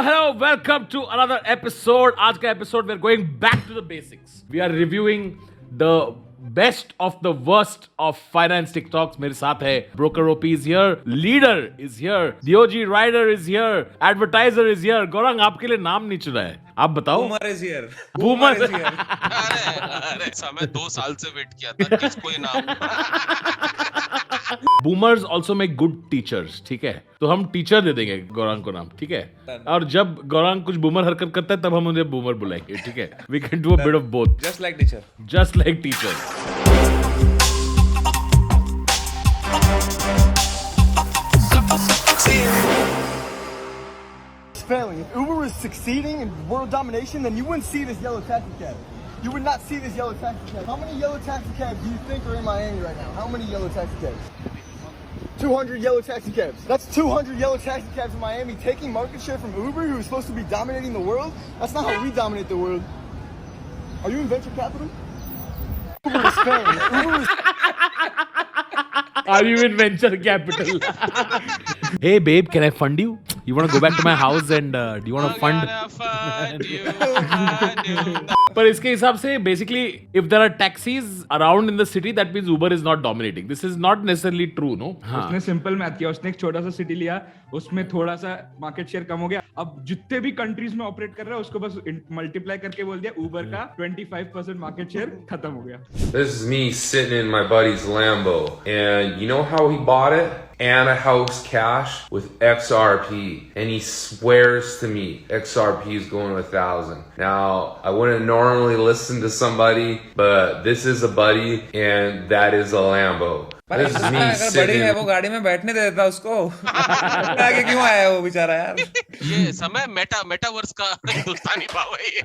Hello, welcome to another episode. आज का episode we're going back to the basics. We are reviewing the best of the worst of finance TikToks. मेरे साथ है Broker OP is here, Leader is here, the OG Rider is here, Advertiser is here. Gaurang आपके लिए नाम नहीं चुना है, आप बताओ. Boomer is here. Boomer is here. अरे समय 2 साल से वेट किया था किसको ये नाम. Boomers also make good teachers, ठीक है, तो हम टीचर दे देंगे गौरांग को नाम, ठीक है, और जब गौरांग कुछ बूमर हरकत करता है तब हम उन्हें बूमर बुलाएंगे, ठीक है. We can do a bit of both. Just like teacher. Just like teachers. Failing. If Uber was succeeding in world domination, then you wouldn't see this yellow taxi cab. You would not see this yellow taxi cab. How many yellow taxi cabs do you think are in Miami right now? How many yellow taxi cabs? 200 yellow taxi cabs. That's 200 yellow taxi cabs in Miami taking market share from Uber, who is supposed to be dominating the world. That's not how we dominate the world. Are you in venture capital? Uber is failing. Uber is... Are you in venture capital? Hey babe, can I fund you? You want to go back to my house and do you want to fund? पर इसके हिसाब से basically if there are taxis around in the city, that means Uber is not dominating. This is not necessarily true, no? उसने simple math किया, उसने एक छोटा सा सिटी लिया, उसमें थोड़ा सा मार्केट शेयर कम हो गया. अब जितने भी कंट्रीज में ऑपरेट कर रहा है उसको बस मल्टीप्लाई करके बोल दिया उबर का 25% मार्केट शेयर खत्म हो गया. This is me sitting in my buddy's Lambo, and you know how he bought it? And a house cash with XRP, and he swears to me XRP is going to 1,000. Now, I wouldn't normally listen to somebody, but this is a buddy, and that is a Lambo. This is me अगर बड़ी है वो गाड़ी में बैठने दे देता उसको. आगे क्यों आया वो बेचारा यार? ये समय मेटावर्स का हिंदुस्तानी भाव है ये.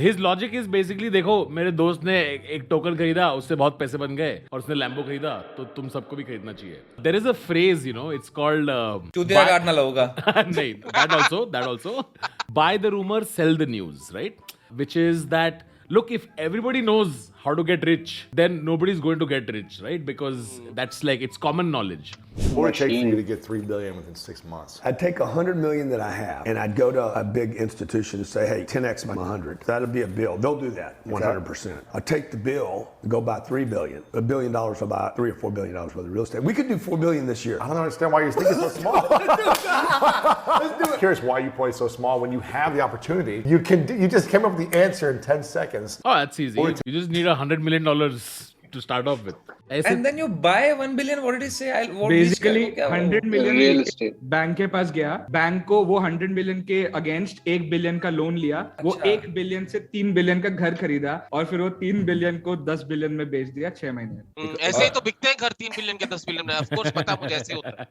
His logic is basically, देखो मेरे दोस्त ने एक टोकन खरीदा, उससे बहुत पैसे बन गए, और उसने लैम्बो खरीदा, तो तुम सबको भी खरीदना चाहिए. There is a phrase, you know, it's called चूतिया काटना लोगों का. नहीं, that also. Buy the rumor, sell the news, right? Which is that, look, if everybody knows how to get rich, then nobody's going to get rich, right? Because that's like, it's common knowledge. What would it take for you to get $3 billion within 6 months? I'd take $100 million that I have, and I'd go to a big institution and say, hey, 10x my 100. That'd be a bill. They'll do that 100%. I'd take the bill, go buy $3 billion. $1 billion will buy $3 or $4 billion worth of real estate. We could do $4 billion this year. I don't understand why you're thinking so small. Let's do it. I'm curious why you play so small when you have the opportunity. You just came up with the answer in 10 seconds. Oh, that's easy. You just need $100 million to start off with. And then you buy 1 billion. What did he say? Basically 100 million bank के पास गया, bank को वो 100 million के against 1 billion का loan लिया, वो 1 billion से 3 billion का घर खरीदा, और फिर वो 3 बिलियन को 10 बिलियन में बेच दिया 6 महीने. ऐसे ही तो बिकते हैं घर 3 बिलियन के 10 बिलियन में. ऑफ कोर्स पता मुझे ऐसे होता है.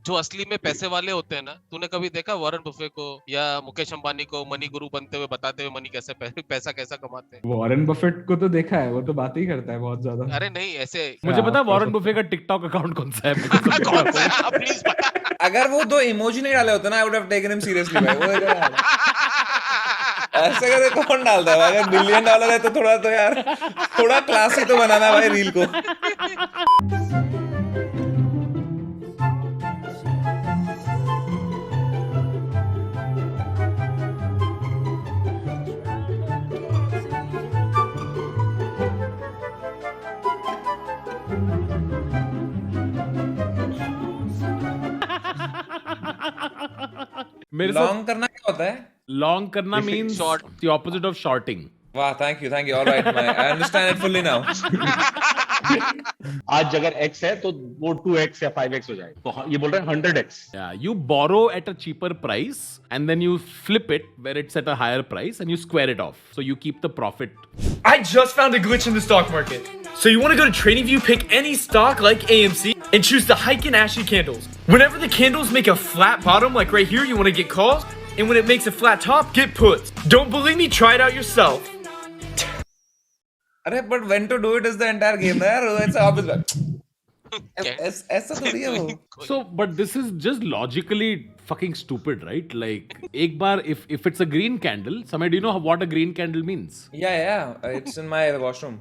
जो असली में पैसे वाले होते हैं ना, तूने कभी देखा वॉरेन बफे को या मुकेश अंबानी को मनी गुरु बनते हुए, बताते हुए मनी कैसे पैसा कैसा कमाते हैं? वॉरेन बफेट को तो देखा है, वो तो बात ही करता है बहुत ज्यादा. अरे नहीं, ऐसे मुझे पता वॉरेन बफे का टिकटॉक अकाउंट कौन सा है. प्लीज बता. अगर वो 2 इमोजी नहीं डाले होते ना, I would have taken him seriously भाई. वो ऐसे करके कौन डालता है भाई? अगर $1 बिलियन है तो थोड़ा तो यार थोड़ा क्लासी तो बनाना भाई रील को. लॉन्ग करना क्या होता है? लॉन्ग करना means the opposite of shorting. वाह, thank you. All right, I understand it fully now. आज अगर x है तो वो 2x या 5x हो जाए, तो ये बोल रहे हैं 100x. Yeah, you borrow at a cheaper price and then you flip it where it's at a higher price and you square it off. So you keep the profit. I just found a glitch in the stock market. So you want to go to TradingView, pick any stock like AMC, and choose the Hike and Ashley candles. Whenever the candles make a flat bottom, like right here, you want to get calls. And when it makes a flat top, get puts. Don't believe me? Try it out yourself. अरे but when to do it is the entire game ना यार. It's obvious. ऐसा थोड़ी है वो. So, but this is just logically fucking stupid, right? Like, एक बार if it's a green candle, Samay, do you know what a green candle means? Yeah, it's in my washroom.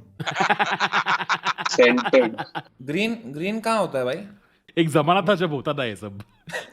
Scented. Green कहाँ होता है भाई? एक जमाना था जब होता था ये सब.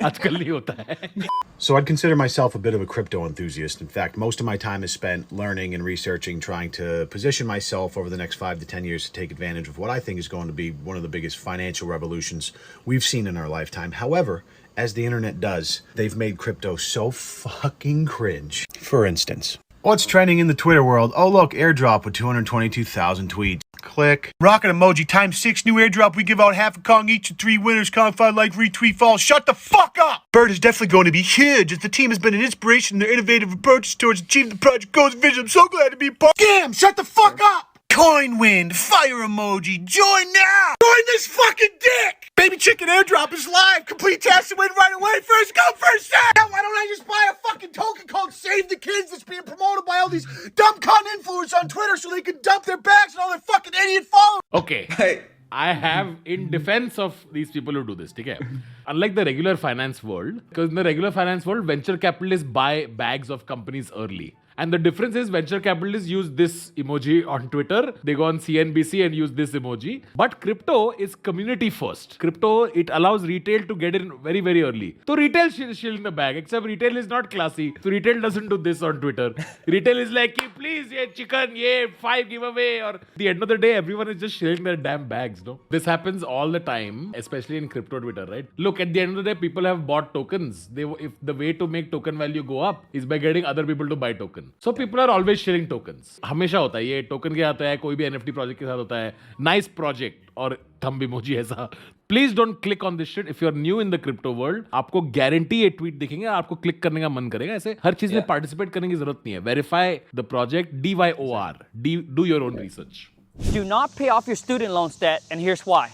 आजकल नहीं होता है. So I'd consider myself a bit of a crypto enthusiast. In fact, most of my time is spent learning and researching, trying to position myself over the next 5 to 10 years to take advantage of what I think is going to be one of the biggest financial revolutions we've seen in our lifetime. However, as the internet does, they've made crypto so fucking cringe. For instance, what's trending in the Twitter world? Oh look, airdrop with 222,000 tweets. Click. Rocket emoji times 6 new airdrop. We give out half a Kong each to 3 winners. Confide, like, retweet, follow. Shut the fuck up! Bird is definitely going to be huge as the team has been an inspiration in their innovative approaches towards achieving the project goals and vision. I'm so glad to be a part. Scam! Shut the fuck up! Coin wind, fire emoji, join now! Join this fucking dick! Baby chicken airdrop is live. Complete task and win right away. First come, first serve. Now why don't I just buy a fucking token called Save the Kids that's being promoted by all these dumb cunt influencers on Twitter so they can dump their bags and all their fucking idiot followers? Okay. I have in defense of these people who do this, okay? Unlike the regular finance world, because in the regular finance world, venture capitalists buy bags of companies early. And the difference is venture capitalists use this emoji on Twitter. They go on CNBC and use this emoji. But crypto is community first. Crypto, it allows retail to get in very, very early. So retail shilling the bag, except retail is not classy. So retail doesn't do this on Twitter. Retail is like, please, yeah, chicken, yeah, 5 giveaway. Or at the end of the day, everyone is just shilling their damn bags, no? This happens all the time, especially in crypto Twitter, right? Look, at the end of the day, people have bought tokens. If the way to make token value go up is by getting other people to buy token. So people are always sharing tokens. हमेशा होता है ये token के आता है कोई भी NFT project के साथ होता है नाइस प्रोजेक्ट और थंब इमोजी ऐसा. Please don't click on this shit if you are new in the crypto world. आपको गारंटी ये ट्वीट दिखेंगे आपको क्लिक करने का मन करेगा. ऐसे हर चीज में पार्टिसिपेट करने की जरूरत नहीं है. Verify the project DYOR. Do your own research. Do not pay off your student loans debt, and here's why.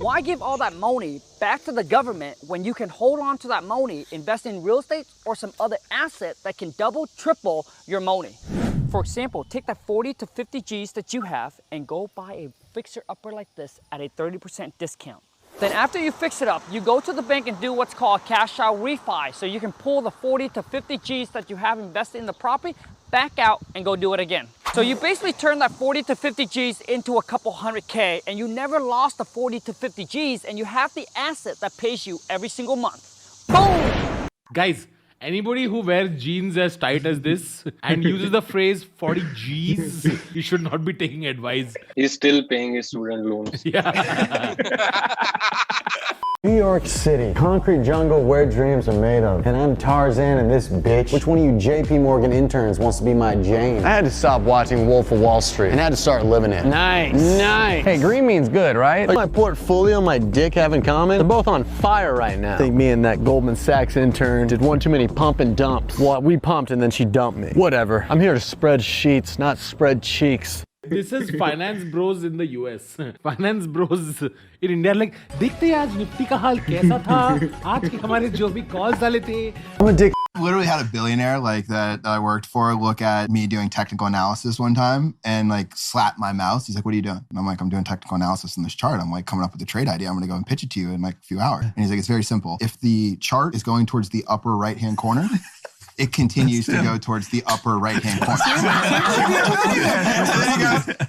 Why give all that money back to the government when you can hold on to that money, invest in real estate or some other asset that can double, triple your money? For example, take that 40 to 50 G's that you have and go buy a fixer-upper like this at a 30% discount. Then after you fix it up, you go to the bank and do what's called cash out refi. So you can pull the 40 to 50 G's that you have invested in the property, back out and go do it again. So you basically turn that 40 to 50 G's into a couple 100K and you never lost the 40 to 50 G's and you have the asset that pays you every single month. Boom! Guys, anybody who wears jeans as tight as this and uses the phrase 40 G's, you should not be taking advice. He's still paying his student loans. Yeah. New York City, concrete jungle where dreams are made of. And I'm Tarzan and this bitch. Which one of you JP Morgan interns wants to be my Jane? I had to stop watching Wolf of Wall Street and had to start living it. Nice. Nice. Hey, green means good, right? Like my portfolio and my dick have in common? They're both on fire right now. I think me and that Goldman Sachs intern did one too many pump and dumps. Well, we pumped and then she dumped me. Whatever. I'm here to spread sheets, not spread cheeks. This is finance bros in the US. Finance bros in India like देखते हैं आज Nifty का हाल कैसा था आज के हमारे जो भी calls डाले थे. I'm a dick. Literally had a billionaire like that I worked for look at me doing technical analysis one time and like slap my mouse. He's like, "What are you doing?" And I'm like, "I'm doing technical analysis in this chart. I'm like coming up with a trade idea. I'm going to go and pitch it to you in like a few hours." And he's like, "It's very simple. If the chart is going towards the upper right-hand corner, it continues to go towards the upper right-hand corner."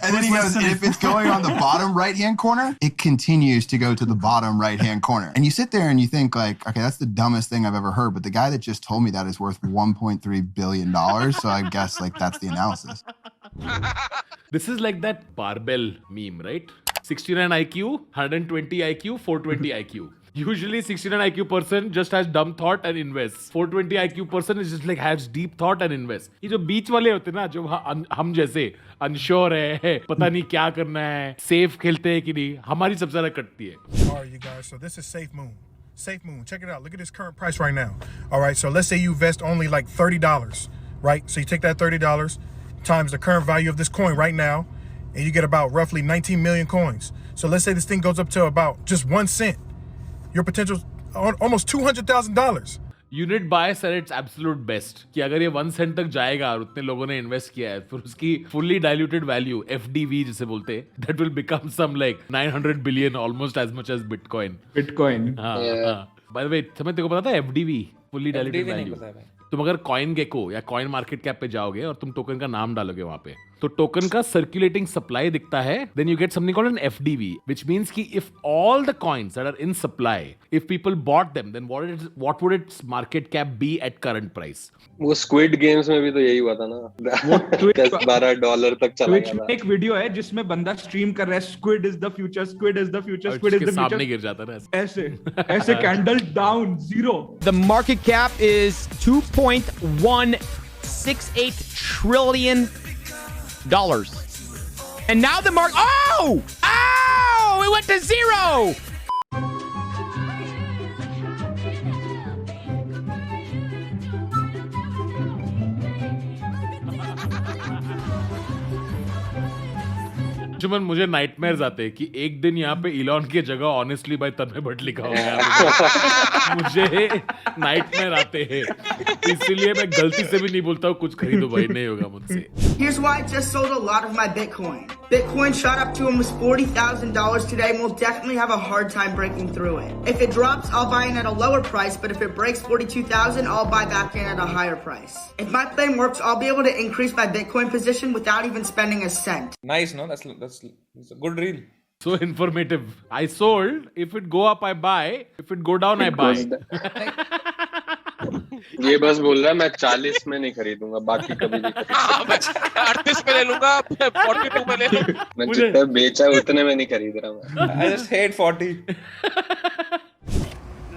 and then he goes, and if it's going on the bottom right-hand corner, it continues to go to the bottom right-hand corner. And you sit there and you think like, okay, that's the dumbest thing I've ever heard. But the guy that just told me that is worth $1.3 billion. So I guess like that's the analysis. This is like that barbell meme, right? 69 IQ, 120 IQ, 420 IQ. Usually 69 IQ person just has dumb thought and invests. 420 IQ person is just like has deep thought and invest. ये जो बीच वाले होते हैं ना जो हम जैसे unsure है पता नहीं क्या करना है safe खेलते हैं कि नहीं हमारी सबसे ज़्यादा कटती है. Alright you guys, so this is Safe Moon. Safe Moon, check it out. Look at this current price right now. Alright, so let's say you invest only like $30, right? So you take that $30 times the current value of this coin right now and you get about roughly 19 million coins. So let's say this thing goes up to about just 1 cent. Your potential almost $200,000. Unit bias at its absolute best कि अगर ये 1 Saint तक जाएगा और उतने लोगों ने invest किया है फिर उसकी फुल्ली डाइल्यूटेड वैल्यू FDV जिसे बोलते हैं that will become some like 900 billion almost as much as bitcoin. By the way समय तेरे को पता था FDV फुल्ली डाइल्यूटेड वैल्यू. तुम अगर कॉइन गेको या कॉइन मार्केट कैप पे जाओगे और तुम टोकन का नाम डालोगे वहां पे तो टोकन का सर्कुलेटिंग सप्लाई दिखता है, then you get something called an FDV, which means कि if all the coins that are in supply, if people bought them, then what would its market cap be at current price? वो squid games में भी तो यही हुआ था ना, $10-12 तक चला Twitch गया में था। एक वीडियो है जिसमें बंदा स्ट्रीम कर रहा है, squid is the future, squid is the future, squid is the future, सामने गिर जाता है ऐसे candle down, zero. The market cap is $2.168 trillion. And now the oh, it went to zero. Juman, मुझे नाइटमेयर्स आते हैं कि एक दिन यहाँ पे इलॉन की जगह ऑनेस्टली बाय तन्मय भट्ट लिखा होगा। मुझे नाइटमेयर आते हैं, इसीलिए मैं गलती से भी नहीं बोलता हूँ कुछ खरीदो भाई, नहीं होगा मुझसे। Here's why I just sold a lot of my Bitcoin. Bitcoin shot up to almost $40,000 today and we'll definitely have a hard time breaking through it. If it drops, I'll buy in at a lower price, but if it breaks 42,000, I'll buy back in at a higher price. If my plan works, I'll be able to increase my Bitcoin position without even spending a cent. Nice, no? That's a good reel. So informative. I sold. If it go up, I buy. If it go down, I buy. ये बस बोल रहा है मैं 40 में नहीं खरीदूंगा, बाकी कभी नहीं खरीदूंगा। 38 में ले लूंगा, 42 में ले लूंगा। मैं जितना बेचा उतने में नहीं खरीद रहा मैं। I just hate 40.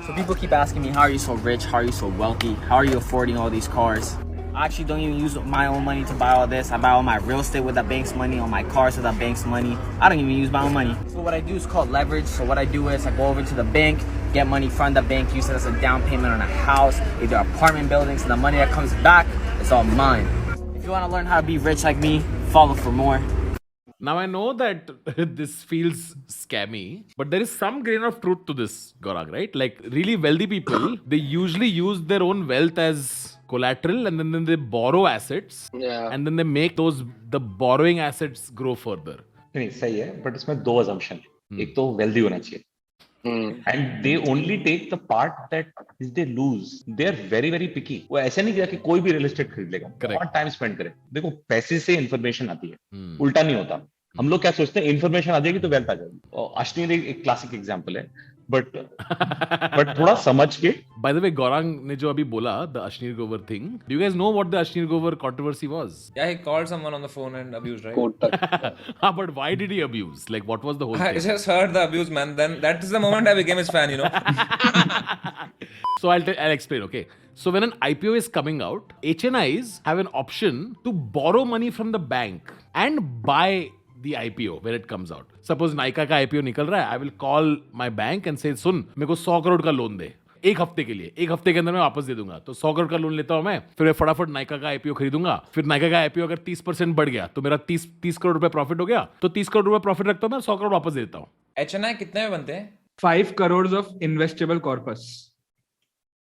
So people keep asking me, how are you so rich? How are you so wealthy? How are you affording all these cars? I actually don't even use my own money to buy all this. I buy all my real estate with the bank's money, all my cars with the bank's money. I don't even use my own money. So what I do is called leverage. So what I do is I go over to the bank, get money from the bank, use it as a down payment on a house, either apartment buildings, and the money that comes back, it's all mine. If you want to learn how to be rich like me, follow for more. Now I know that this feels scammy, but there is some grain of truth to this, Gaurang, right? Like really wealthy people, they usually use their own wealth as collateral and then they borrow assets, and then they make the borrowing assets grow further. नहीं सही है, but इसमें दो assumption है। एक तो wealthy होना चाहिए, and they only take the part that is they lose. They are very very picky. वो ऐसे नहीं किया कि कोई भी real estate खरीद लेगा, बहुत टाइम स्पेंड करे। देखो पैसे से इन्फॉर्मेशन आती है, उल्टा नहीं होता। हम लोग क्या सोचते हैं, इन्फॉर्मेशन आ जाएगी तो वेल्थ आ जाएगी। और अश्विनी एक क्लासिक एग्जांपल है, बट थोड़ा समझ के। By the way, Gaurang ने जो अभी बोला, the Ashnir Grover thing, do you guys know what the Ashnir Grover controversy was? Yeah, he called someone on the phone and abused, right? But why did he abuse? Like, what was the whole I thing? just heard the abuse, man. Then that is the moment I became his fan, you know. So I'll explain, okay? So when an IPO is coming out, HNIs have an option to borrow money from the bank and buy the IPO when it comes out. Suppose Nykaa का IPO निकल रहा है, I will call my bank and say, सुन, मेरे को 100 करोड़ का loan दे, एक हफ्ते के लिए, एक हफ्ते के अंदर मैं वापस दे दूंगा। तो 100 करोड़ का लोन लेता हूं मैं, फिर मैं फटाफट नायका का IPO खरीदूंगा, फिर नायका का IPO अगर 30% बढ़ गया तो मेरा 30 करोड़ रुपए प्रॉफिट हो गया, तो 30 करोड़ रुपए प्रॉफिट रखता हूं मैं, 100 करोड़ वापस दे देता हूं। HNI कितने में बनते हैं? 5 crores of investable corpus.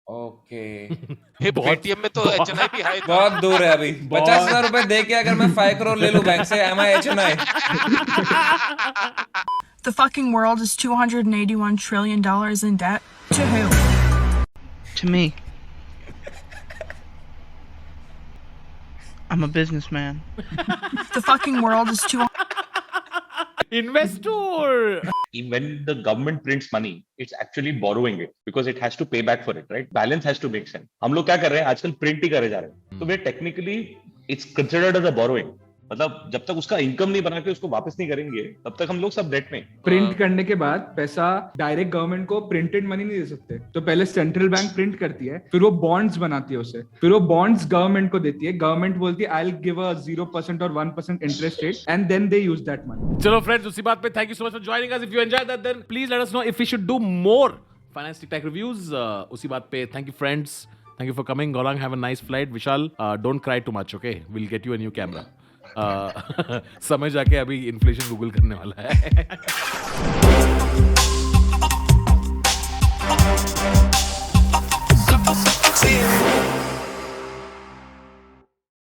Okay. Paytm में तो HNI भी हाई था। बहुत दूर है अभी। 50,000 रुपए दे के अगर मैं 5 करोड़ ले लूं बैंक से, am I HNI? The fucking world is $281 trillion in debt. To who? To me. I'm a businessman. The fucking world is Investor! When the government prints money, it's actually borrowing it because it has to pay back for it, right? Balance has to make sense. हम लोग क्या कर रहे हैं आजकल, print ही करे जा रहे हैं, तो वे technically it's considered as a borrowing. मतलब जब तक उसका इनकम नहीं बना के उसको वापस नहीं करेंगे, तब तक हम लोग सब डेट में। प्रिंट करने के बाद पैसा डायरेक्ट गवर्नमेंट को प्रिंटेड मनी नहीं दे सकते, तो पहले सेंट्रल बैंक प्रिंट करती है, फिर वो बॉन्ड्स बनाती है उसे, फिर वो बॉन्ड्स गवर्नमेंट को देती है, गवर्नमेंट बोलती है आई विल गिव अ 0% और 1% interest rate and then they use that money. चलो फ्रेंड्स, उसी बात पे thank you so much for joining us. If you enjoyed that then please let us know if we should do more finance TikTok reviews. उसी बात पे thank you friends, thank you for coming. Gaurang, have a nice flight. Vishal, don't cry too much, okay? We'll get you a new camera. समय जाके अभी inflation Google करने वाला है।